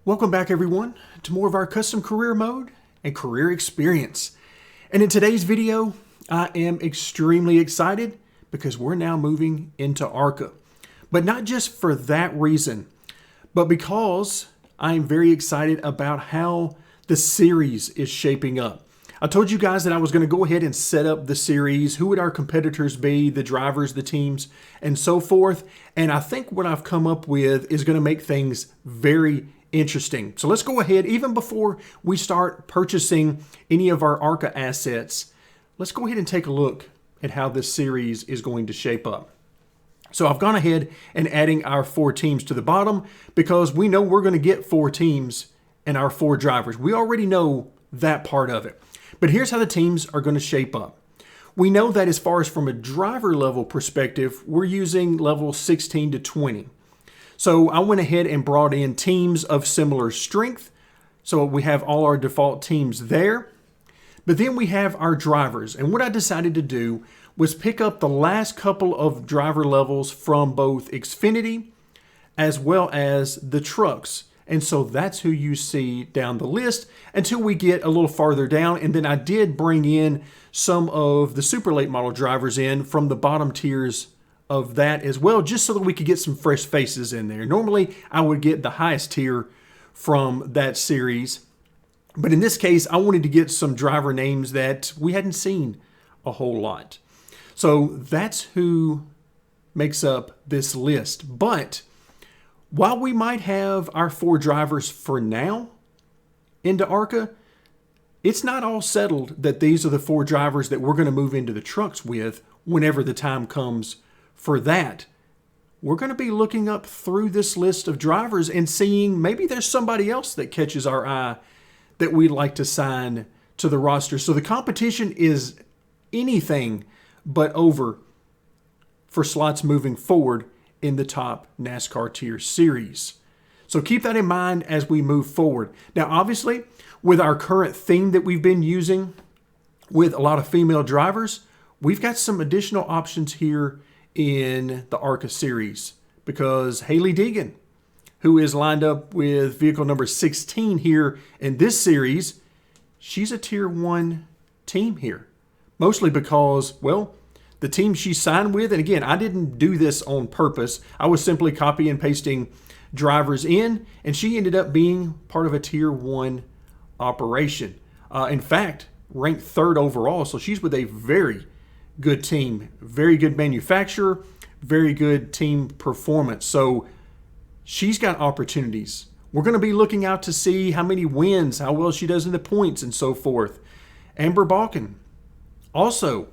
Welcome back everyone to more of our custom career mode and career experience. And in today's video, I am extremely excited because we're now moving into ARCA. But not just for that reason, but because I am very excited about how the series is shaping up. I told you guys that I was going to go ahead and set up the series. Who would our competitors be, the drivers, the teams, and so forth. And I think what I've come up with is going to make things very interesting. So let's go ahead, even before we start purchasing any of our ARCA assets, let's go ahead and take a look at how this series is going to shape up. So I've gone ahead and adding our 4 teams to the bottom because we know we're going to get 4 teams and our 4 drivers. We already know that part of it. But here's how the teams are going to shape up. We know that as far as from a driver level perspective, we're using level 16 to 20. So I went ahead and brought in teams of similar strength. So we have all our default teams there. But then we have our drivers. And what I decided to do was pick up the last couple of driver levels from both Xfinity as well as the trucks. And so that's who you see down the list until we get a little farther down. And then I did bring in some of the super late model drivers in from the bottom tiers of that as well, just so that we could get some fresh faces in there. Normally, I would get the highest tier from that series. But in this case, I wanted to get some driver names that we hadn't seen a whole lot. So that's who makes up this list. But while we might have our 4 drivers for now into ARCA, it's not all settled that these are the 4 drivers that we're going to move into the trucks with whenever the time comes for that. We're going to be looking up through this list of drivers and seeing maybe there's somebody else that catches our eye that we'd like to sign to the roster. So the competition is anything but over for slots moving forward in the top NASCAR tier series. So keep that in mind as we move forward. Now, obviously, with our current theme that we've been using with a lot of female drivers, we've got some additional options here in the ARCA series because Haley Deegan, who is lined up with vehicle number 16 here in this series, she's a tier 1 team here. Mostly because, well, the team she signed with, and again, I didn't do this on purpose. I was simply copy and pasting drivers in, and she ended up being part of a tier 1 operation. In fact, ranked 3rd overall, so she's with a very good team, very good manufacturer, very good team performance. So she's got opportunities. We're going to be looking out to see how many wins, how well she does in the points and so forth. Amber Balkan, also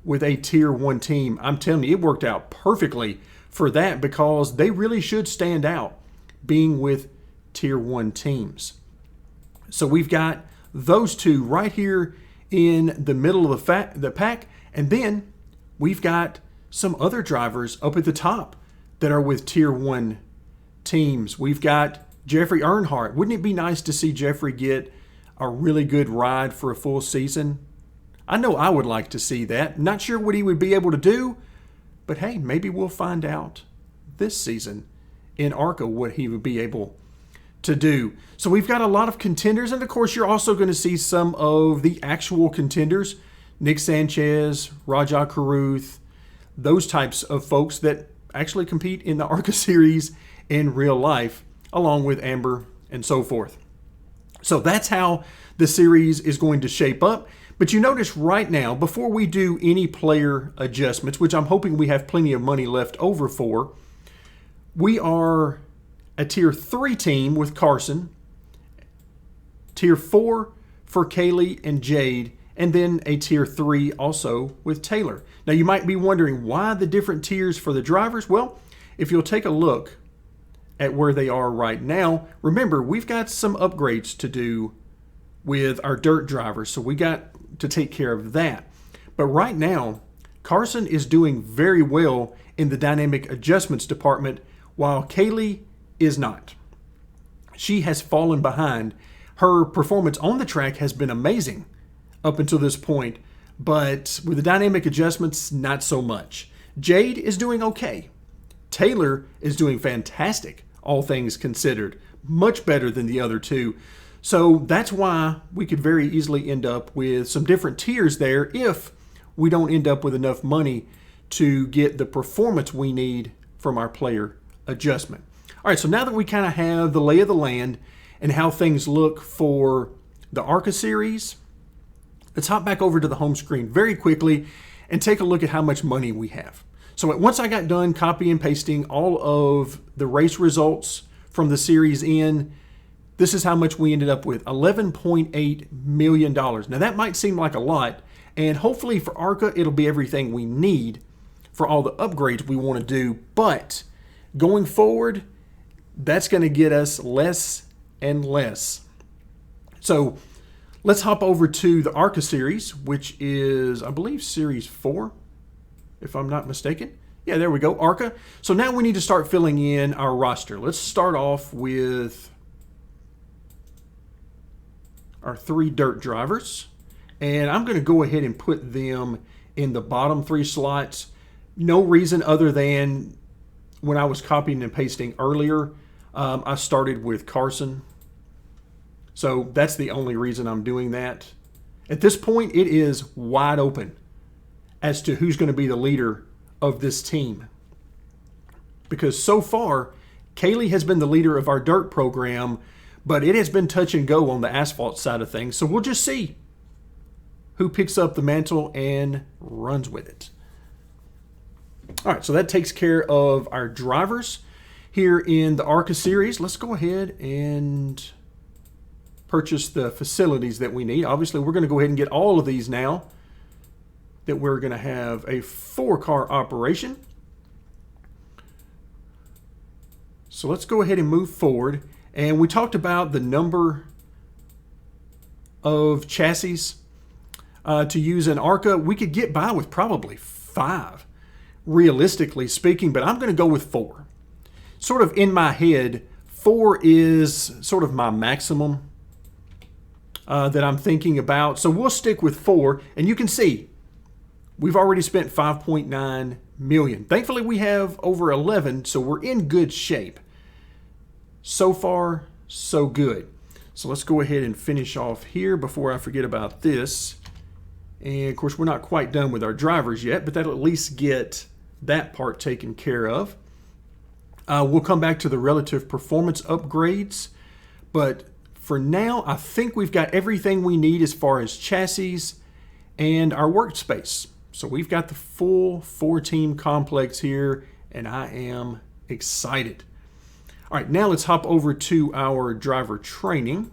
with a tier 1 team. I'm telling you, it worked out perfectly for that because they really should stand out being with tier 1 teams. So we've got those 2 right here in the middle of the pack. And then we've got some other drivers up at the top that are with tier 1 teams. We've got Jeffrey Earnhardt. Wouldn't it be nice to see Jeffrey get a really good ride for a full season? I know I would like to see that. Not sure what he would be able to do, but hey, maybe we'll find out this season in ARCA what he would be able to do. So we've got a lot of contenders, and of course you're also going to see some of the actual contenders. Nick Sanchez, Rajah Caruth, those types of folks that actually compete in the ARCA series in real life, along with Amber and so forth. So that's how the series is going to shape up. But you notice right now, before we do any player adjustments, which I'm hoping we have plenty of money left over for, we are a tier 3 team with Carson, tier 4 for Kaylee and Jade, and then a tier 3 also with Taylor. Now you might be wondering why the different tiers for the drivers. Well, if you'll take a look at where they are right now, remember we've got some upgrades to do with our dirt drivers, so we got to take care of that. But right now, Carson is doing very well in the dynamic adjustments department, while Kaylee is not. She has fallen behind. Her performance on the track has been amazing up until this point, but with the dynamic adjustments, not so much. Jade is doing okay. Taylor is doing fantastic, all things considered. much better than the other two. So that's why we could very easily end up with some different tiers there if we don't end up with enough money to get the performance we need from our player adjustment. All right, so now that we kind of have the lay of the land and how things look for the ARCA series, let's hop back over to the home screen very quickly and take a look at how much money we have. So once I got done copy and pasting all of the race results from the series in, this is how much we ended up with, $11.8 million. Now that might seem like a lot, and hopefully for ARCA, it'll be everything we need for all the upgrades we want to do. But going forward, that's going to get us less and less. So let's hop over to the ARCA series, which is, I believe, series 4, if I'm not mistaken. Yeah, there we go, ARCA. So now we need to start filling in our roster. Let's start off with our 3 dirt drivers. And I'm going to go ahead and put them in the bottom 3 slots. No reason other than when I was copying and pasting earlier, I started with Carson. So that's the only reason I'm doing that. At this point, it is wide open as to who's going to be the leader of this team. Because so far, Kaylee has been the leader of our dirt program, but it has been touch and go on the asphalt side of things. So we'll just see who picks up the mantle and runs with it. All right, so that takes care of our drivers here in the ARCA series. Let's go ahead and purchase the facilities that we need. Obviously, we're going to go ahead and get all of these now that we're going to have a 4-car operation. So let's go ahead and move forward. And we talked about the number of chassis to use in ARCA. We could get by with probably 5, realistically speaking, but I'm going to go with 4. Sort of in my head, 4 is sort of my maximum that I'm thinking about. So we'll stick with 4, and you can see we've already spent $5.9 million. Thankfully, we have over 11, so we're in good shape. So far, so good. So let's go ahead and finish off here before I forget about this. And of course, we're not quite done with our drivers yet, but that'll at least get that part taken care of. We'll come back to the relative performance upgrades, but for now, I think we've got everything we need as far as chassis and our workspace. So we've got the full 4-team complex here, and I am excited. All right, now let's hop over to our driver training,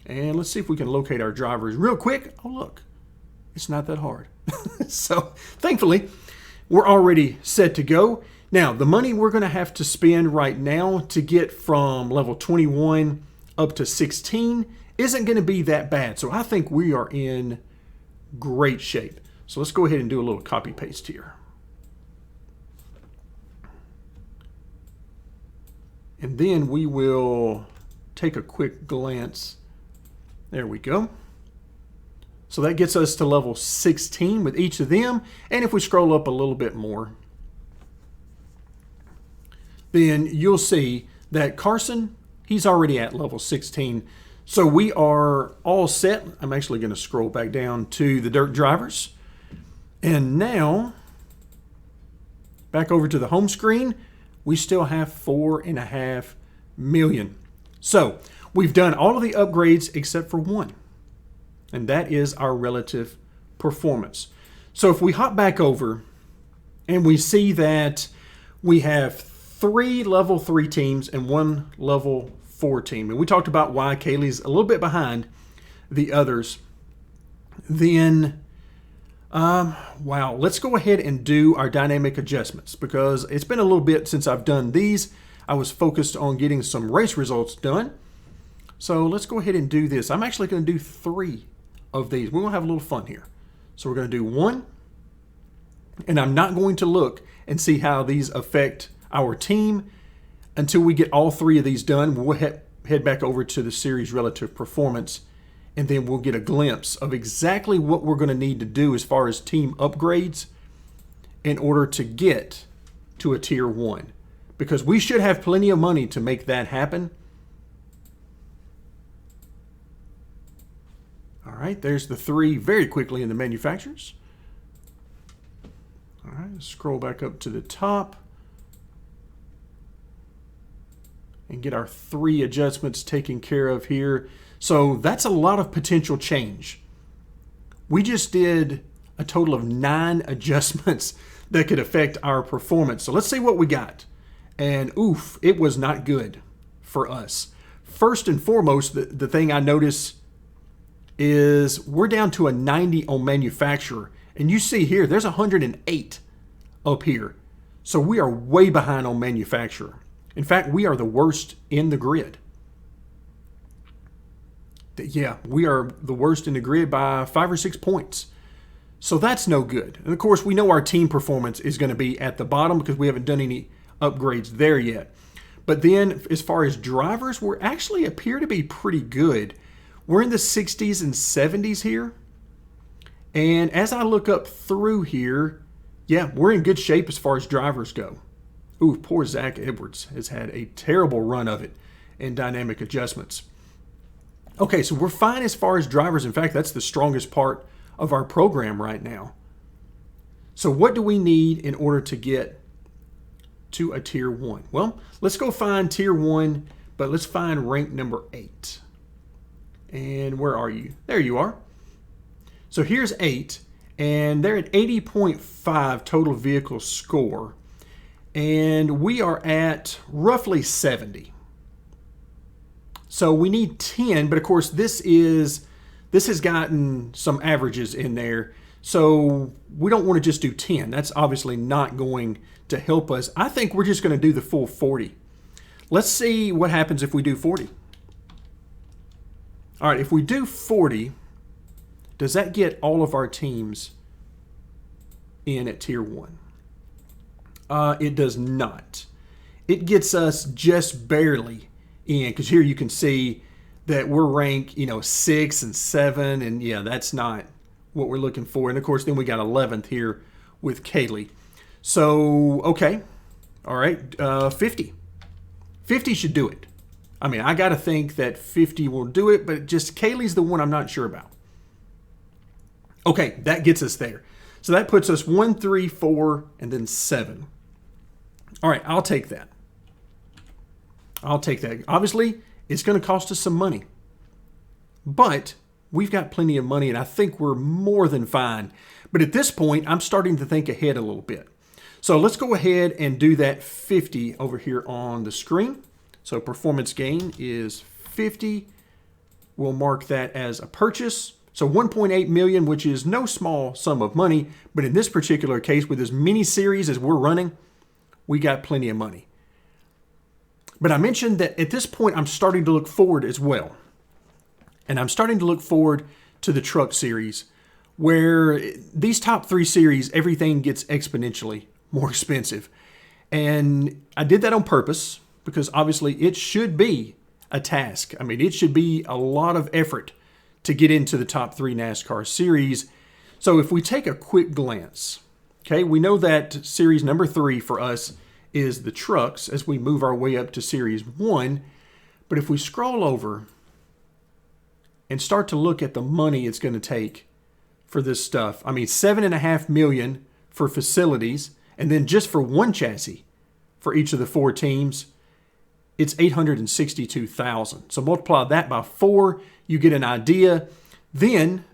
and let's see if we can locate our drivers real quick. Oh, look, it's not that hard. So thankfully, we're already set to go. Now, the money we're going to have to spend right now to get from level 21 up to 16 isn't going to be that bad. So I think we are in great shape. So let's go ahead and do a little copy paste here. And then we will take a quick glance. There we go. So that gets us to level 16 with each of them. And if we scroll up a little bit more, then you'll see that Carson, he's already at level 16. So we are all set. I'm actually going to scroll back down to the dirt drivers. And now, back over to the home screen, we still have $4.5 million. So we've done all of the upgrades except for one, and that is our relative performance. So if we hop back over and we see that we have 3 level 3 teams and 1 level 4 team, and we talked about why Kaylee's a little bit behind the others, then wow, let's go ahead and do our dynamic adjustments, because it's been a little bit since I've done these. I was focused on getting some race results done. So let's go ahead and do this. I'm actually going to do 3 of these. We're going to have a little fun here. So we're going to do 1, and I'm not going to look and see how these affect our team until we get all 3 of these done. We'll head back over to the series relative performance, and then we'll get a glimpse of exactly what we're going to need to do as far as team upgrades in order to get to a tier 1. Because we should have plenty of money to make that happen. All right, there's the 3 very quickly in the manufacturers. All right, scroll back up to the top and get our 3 adjustments taken care of here. So that's a lot of potential change. We just did a total of 9 adjustments that could affect our performance. So let's see what we got. And oof, it was not good for us. First and foremost, the thing I notice is we're down to a 90 on manufacturer. And you see here, there's 108 up here. So we are way behind on manufacturer. In fact, we are the worst in the grid. Yeah, we are the worst in the grid by 5 or 6 points. So that's no good. And of course, we know our team performance is going to be at the bottom because we haven't done any upgrades there yet. But then as far as drivers, we actually appear to be pretty good. We're in the 60s and 70s here. And as I look up through here, yeah, we're in good shape as far as drivers go. Ooh, poor Zach Edwards has had a terrible run of it in dynamic adjustments. Okay, so we're fine as far as drivers. In fact, that's the strongest part of our program right now. So what do we need in order to get to a tier 1? Well, let's go find tier 1, but let's find rank number 8. And where are you? There you are. So here's 8, and they're at 80.5 total vehicle score. And we are at roughly 70. So we need 10, but of course this has gotten some averages in there. So we don't want to just do 10. That's obviously not going to help us. I think we're just going to do the full 40. Let's see what happens if we do 40. All right, if we do 40, does that get all of our teams in at tier 1? It does not. It gets us just barely in, because here you can see that we're ranked, 6 and 7, and yeah, that's not what we're looking for. And of course, then we got 11th here with Kaylee. So, okay. All right, 50. 50 should do it. I mean, I got to think that 50 will do it, but just Kaylee's the one I'm not sure about. Okay, that gets us there. So that puts us 1, 3, 4, and then 7. All right, I'll take that. I'll take that. Obviously, it's going to cost us some money. But we've got plenty of money, and I think we're more than fine. But at this point, I'm starting to think ahead a little bit. So let's go ahead and do that 50 over here on the screen. So performance gain is 50. We'll mark that as a purchase. So 1.8 million, which is no small sum of money. But in this particular case, with as many series as we're running, we got plenty of money. But I mentioned that at this point, I'm starting to look forward as well. And I'm starting to look forward to the truck series, where these top 3 series, everything gets exponentially more expensive. And I did that on purpose because obviously it should be a task. I mean, it should be a lot of effort to get into the top 3 NASCAR series. So if we take a quick glance, okay, we know that series number 3 for us is the trucks as we move our way up to series 1. But if we scroll over and start to look at the money it's going to take for this stuff, I mean, $7.5 million for facilities, and then just for one chassis for each of the 4 teams, it's $862,000. So multiply that by 4, you get an idea. Then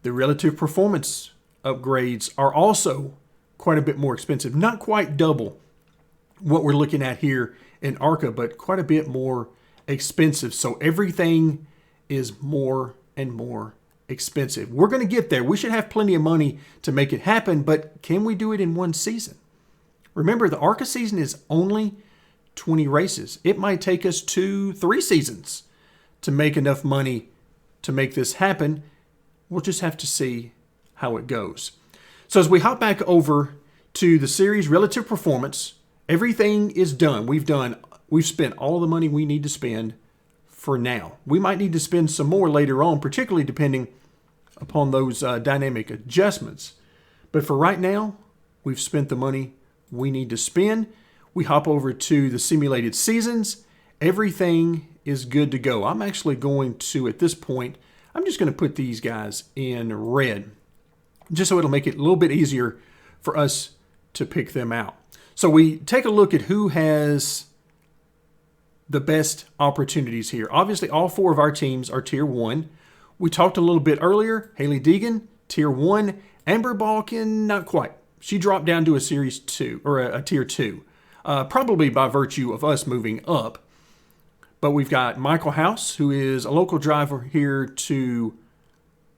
the relative performance upgrades are also quite a bit more expensive. Not quite double what we're looking at here in ARCA, but quite a bit more expensive. So everything is more and more expensive. We're going to get there. We should have plenty of money to make it happen, but can we do it in one season? Remember, the ARCA season is only 20 races. It might take us 2-3 seasons to make enough money to make this happen. We'll just have to see how it goes. So as we hop back over to the series relative performance, everything is done. We've spent all the money we need to spend for now. We might need to spend some more later on, particularly depending upon those dynamic adjustments. But for right now, we've spent the money we need to spend. We hop over to the simulated seasons. Everything is good to go. I'm actually going to, at this point, I'm just going to put these guys in red, just so it'll make it a little bit easier for us to pick them out. So we take a look at who has the best opportunities here. Obviously, all 4 of our teams are Tier 1. We talked a little bit earlier. Haley Deegan, Tier 1. Amber Balkin, not quite. She dropped down to a Series 2, or a Tier 2, probably by virtue of us moving up. But we've got Michael House, who is a local driver here to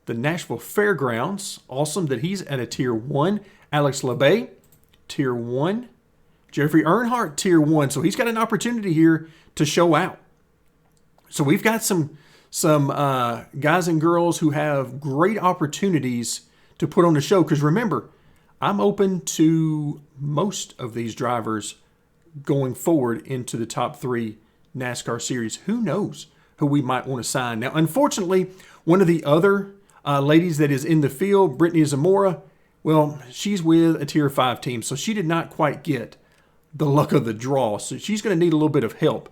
the Nashville Fairgrounds. Awesome that he's at a Tier 1. Alex LeBay, Tier 1. Jeffrey Earnhardt, Tier 1. So he's got an opportunity here to show out. So we've got some guys and girls who have great opportunities to put on the show. Because remember, I'm open to most of these drivers going forward into the top 3 NASCAR series. Who knows who we might want to sign. Now, unfortunately, one of the other ladies that is in the field, Brittany Zamora, well, she's with a Tier 5 team, so she did not quite get the luck of the draw. So she's going to need a little bit of help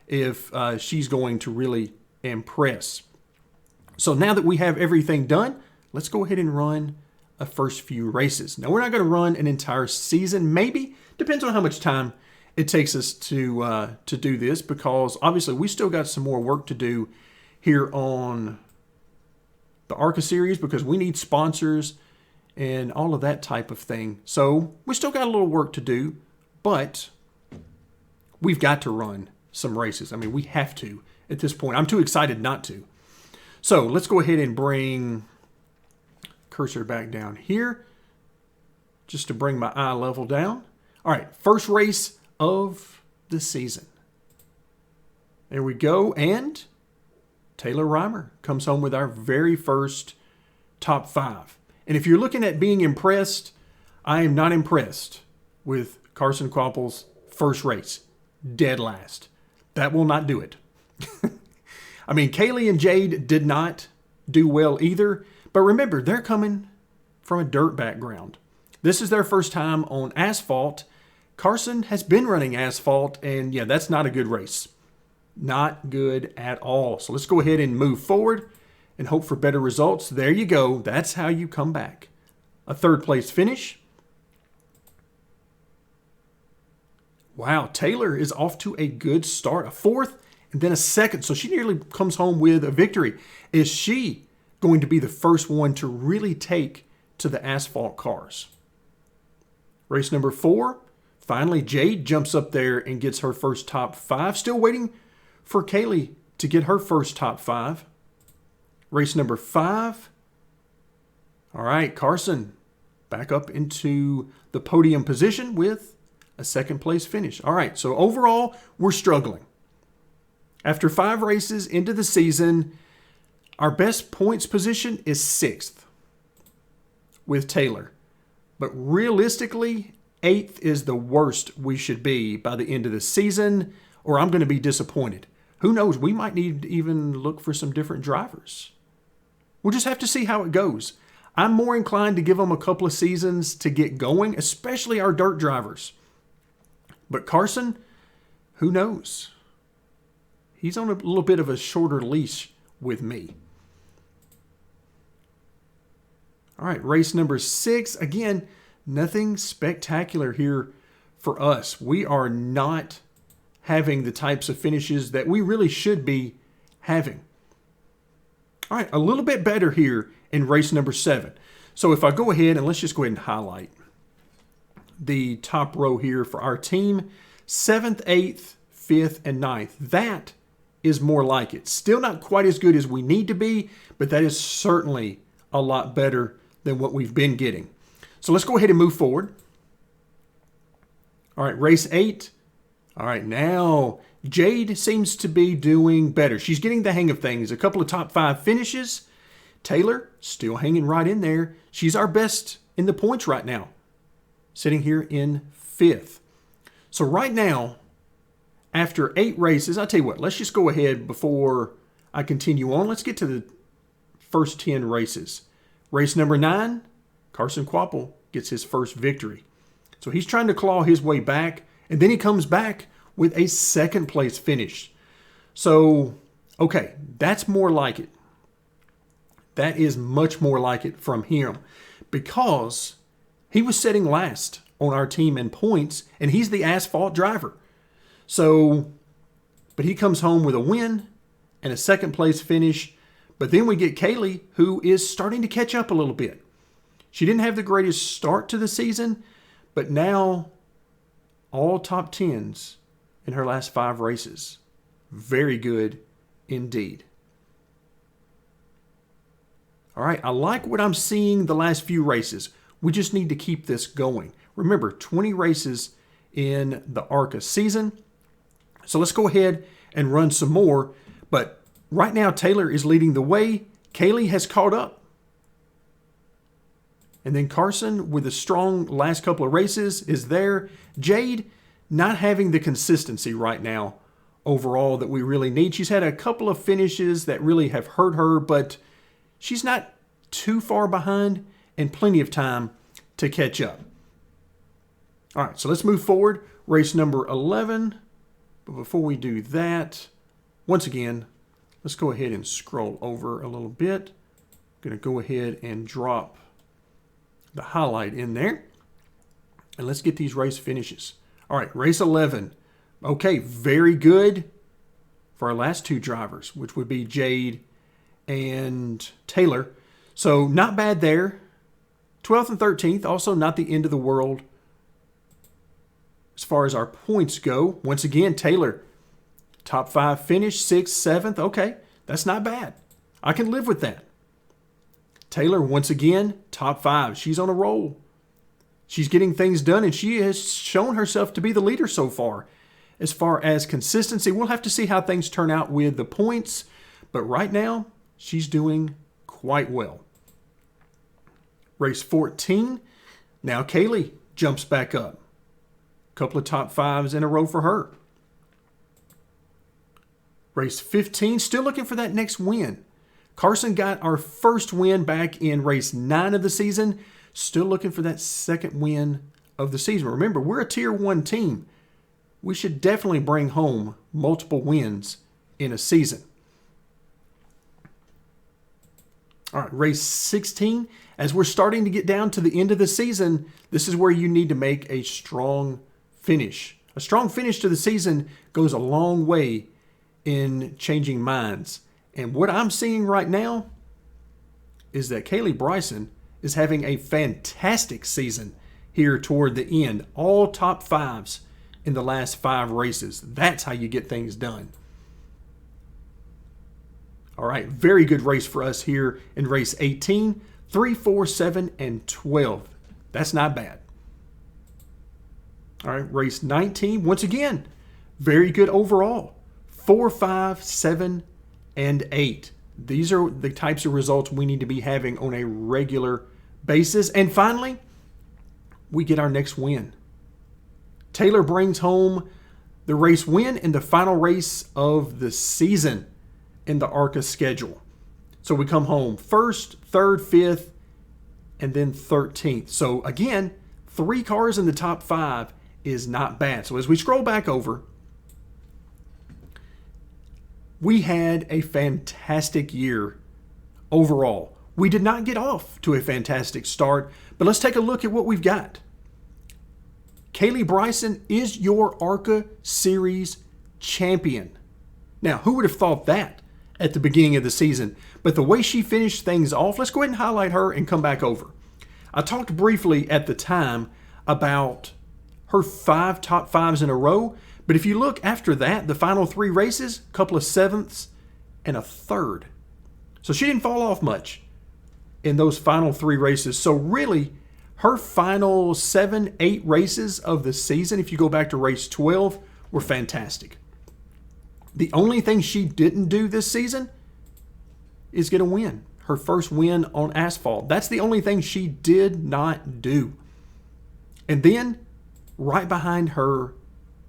if she's going to really impress. So now that we have everything done, let's go ahead and run a first few races. Now, we're not going to run an entire season, maybe. Depends on how much time it takes us to do this, because obviously we still got some more work to do here on the ARCA series, because we need sponsors and all of that type of thing. So we still got a little work to do, but we've got to run some races. I mean, we have to at this point. I'm too excited not to. So let's go ahead and bring cursor back down here just to bring my eye level down. All right, first race of the season. There we go. And Taylor Reimer comes home with our very first top 5. And if you're looking at being impressed, I am not impressed with Carson Quapple's first race. Dead last. That will not do it. I mean, Kaylee and Jade did not do well either. But remember, they're coming from a dirt background. This is their first time on asphalt. Carson has been running asphalt, and yeah, that's not a good race. Not good at all. So let's go ahead and move forward and hope for better results. There you go. That's how you come back. A 3rd place finish. Wow, Taylor is off to a good start. A 4th and then a 2nd. So she nearly comes home with a victory. Is she going to be the first one to really take to the asphalt cars? Race number 4. Finally, Jade jumps up there and gets her first top 5. Still waiting for Kaylee to get her first top 5. Race number 5. All right, Carson back up into the podium position with a 2nd place finish. All right, so overall, we're struggling. After 5 races into the season, our best points position is 6th with Taylor. But realistically, 8th is the worst we should be by the end of the season, or I'm going to be disappointed. Who knows? We might need to even look for some different drivers. We'll just have to see how it goes. I'm more inclined to give them a couple of seasons to get going, especially our dirt drivers. But Carson, who knows? He's on a little bit of a shorter leash with me. All right, race number 6. Again, nothing spectacular here for us. We are not having the types of finishes that we really should be having. All right, a little bit better here in race number 7. So if I go ahead and let's just go ahead and highlight the top row here for our team, 7th, 8th, 5th, and 9th. That is more like it. Still not quite as good as we need to be, but that is certainly a lot better than what we've been getting. So let's go ahead and move forward. All right, race 8. All right, now Jade seems to be doing better. She's getting the hang of things. A couple of top 5 finishes. Taylor still hanging right in there. She's our best in the points right now, sitting here in 5th. So right now, after 8 races, I'll tell you what, let's just go ahead before I continue on. Let's get to the first 10 races. Race number 9, Carson Quapple gets his first victory. So he's trying to claw his way back, and then he comes back with a 2nd place finish. So, okay, that's more like it. That is much more like it from him because he was sitting last on our team in points, and he's the asphalt driver. So, but he comes home with a win and a second place finish. But then we get Kaylee, who is starting to catch up a little bit. She didn't have the greatest start to the season, but now all top 10s in her last 5 races. Very good indeed. All right, I like what I'm seeing the last few races. We just need to keep this going. Remember, 20 races in the ARCA season. So let's go ahead and run some more. But right now, Taylor is leading the way. Kaylee has caught up. And then Carson, with a strong last couple of races, is there. Jade, not having the consistency right now overall that we really need. She's had a couple of finishes that really have hurt her, but she's not too far behind and plenty of time to catch up. All right, so let's move forward. Race number 11. But before we do that, once again, let's go ahead and scroll over a little bit. I'm going to go ahead and drop the highlight in there. And let's get these race finishes. All right, race 11. Okay, very good for our last 2 drivers, which would be Jade and Taylor. So not bad there. 12th and 13th, also not the end of the world as far as our points go. Once again, Taylor, top 5 finish, 6th, 7th. Okay, that's not bad. I can live with that. Taylor, once again, top 5. She's on a roll. She's getting things done, and she has shown herself to be the leader so far. As far as consistency, we'll have to see how things turn out with the points. But right now, she's doing quite well. Race 14. Now Kaylee jumps back up. Couple of top 5s in a row for her. Race 15. Still looking for that next win. Carson got our first win back in race 9 of the season. Still looking for that second win of the season. Remember, we're a tier 1 team. We should definitely bring home multiple wins in a season. All right, race 16. As we're starting to get down to the end of the season, this is where you need to make a strong finish. A strong finish to the season goes a long way in changing minds. And what I'm seeing right now is that Kaylee Bryson is having a fantastic season here toward the end. All top 5s in the last 5 races. That's how you get things done. All right, very good race for us here in race 18. 3, 4, 7, and 12. That's not bad. All right, race 19. Once again, very good overall. 4, 5, 7, and 8. These are the types of results we need to be having on a regular basis. And finally, we get our next win. Taylor brings home the race win in the final race of the season in the ARCA schedule. So we come home 1st, 3rd, 5th, and then 13th. So again, 3 cars in the top 5 is not bad. So as we scroll back over, we had a fantastic year overall. We did not get off to a fantastic start, but let's take a look at what we've got. Kaylee Bryson is your ARCA Series champion. Now, who would have thought that at the beginning of the season? But the way she finished things off, let's go ahead and highlight her and come back over. I talked briefly at the time about her 5 top 5s in a row. But if you look after that, the final 3 races, a couple of 7ths and a 3rd. So she didn't fall off much in those final 3 races. So really, her final 7, 8 races of the season, if you go back to race 12, were fantastic. The only thing she didn't do this season is get a win. Her first win on asphalt. That's the only thing she did not do. And then, right behind her,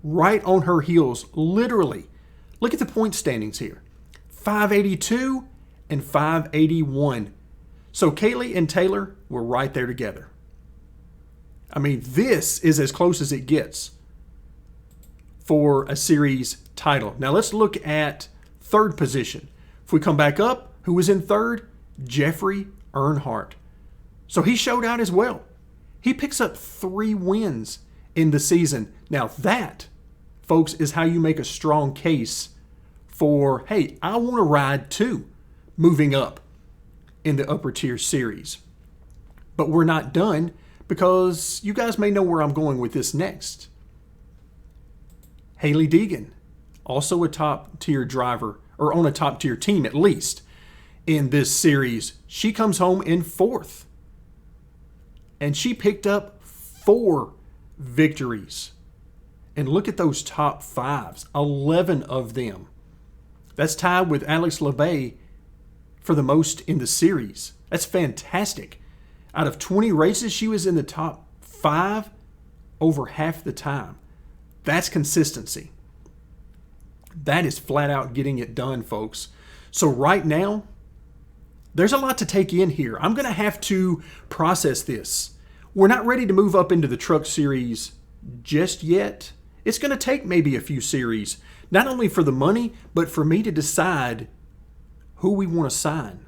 right on her heels, literally, look at the point standings here. 582 and 581. So Kaylee and Taylor were right there together. I mean, this is as close as it gets for a series title. Now let's look at 3rd position. If we come back up, who was in 3rd? Jeffrey Earnhardt. So he showed out as well. He picks up 3 wins in the season. Now that, folks, is how you make a strong case for, hey, I want to ride too, moving up in the upper tier series. But we're not done, because you guys may know where I'm going with this next. Hailie Deegan, also a top tier driver, or on a top tier team at least, in this series. She comes home in 4th. And she picked up 4 victories. And look at those top 5s, 11 of them. That's tied with Alex LeBay for the most in the series. That's fantastic. Out of 20 races, she was in the top 5 over half the time. That's consistency. That is flat out getting it done, folks. So right now, there's a lot to take in here. I'm going to have to process this. We're not ready to move up into the truck series just yet. It's going to take maybe a few series, not only for the money, but for me to decide who we want to sign.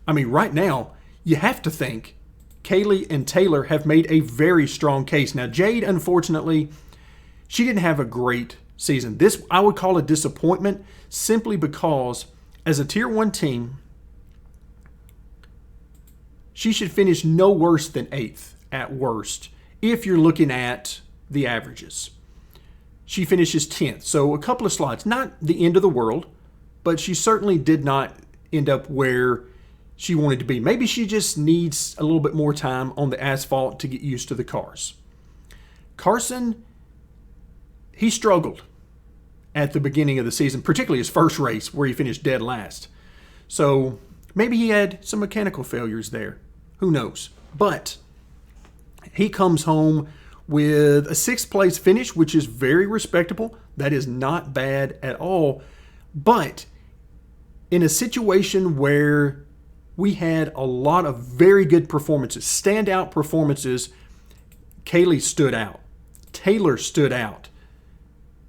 I mean, right now, you have to think Kaylee and Taylor have made a very strong case. Now, Jade, unfortunately, she didn't have a great season. This I would call a disappointment, simply because as a Tier 1 team, she should finish no worse than 8th at worst, if you're looking at the averages. She finishes 10th, so a couple of slots. Not the end of the world, but she certainly did not end up where she wanted to be. Maybe she just needs a little bit more time on the asphalt to get used to the cars. Carson, he struggled at the beginning of the season, particularly his first race where he finished dead last. So maybe he had some mechanical failures there. Who knows? But he comes home with a 6th place finish, which is very respectable. That is not bad at all. But in a situation where we had a lot of very good performances, standout performances, Kaylee stood out. Taylor stood out.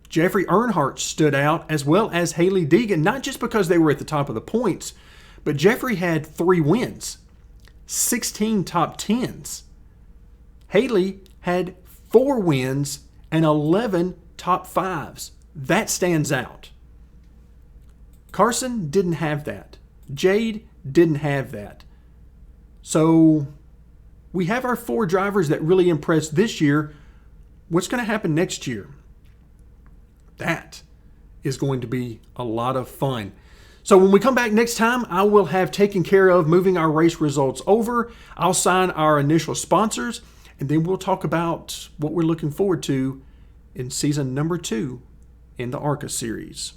Jeffrey Earnhardt stood out, as well as Hailie Deegan, not just because they were at the top of the points, but Jeffrey had 3 wins, 16 top 10s. Hailie had 4 wins and 11 top 5s. That stands out. Carson didn't have that. Jade didn't have that. So we have our 4 drivers that really impressed this year. What's going to happen next year? That is going to be a lot of fun. So when we come back next time, I will have taken care of moving our race results over. I'll sign our initial sponsors, and then we'll talk about what we're looking forward to in season number 2 in the ARCA series.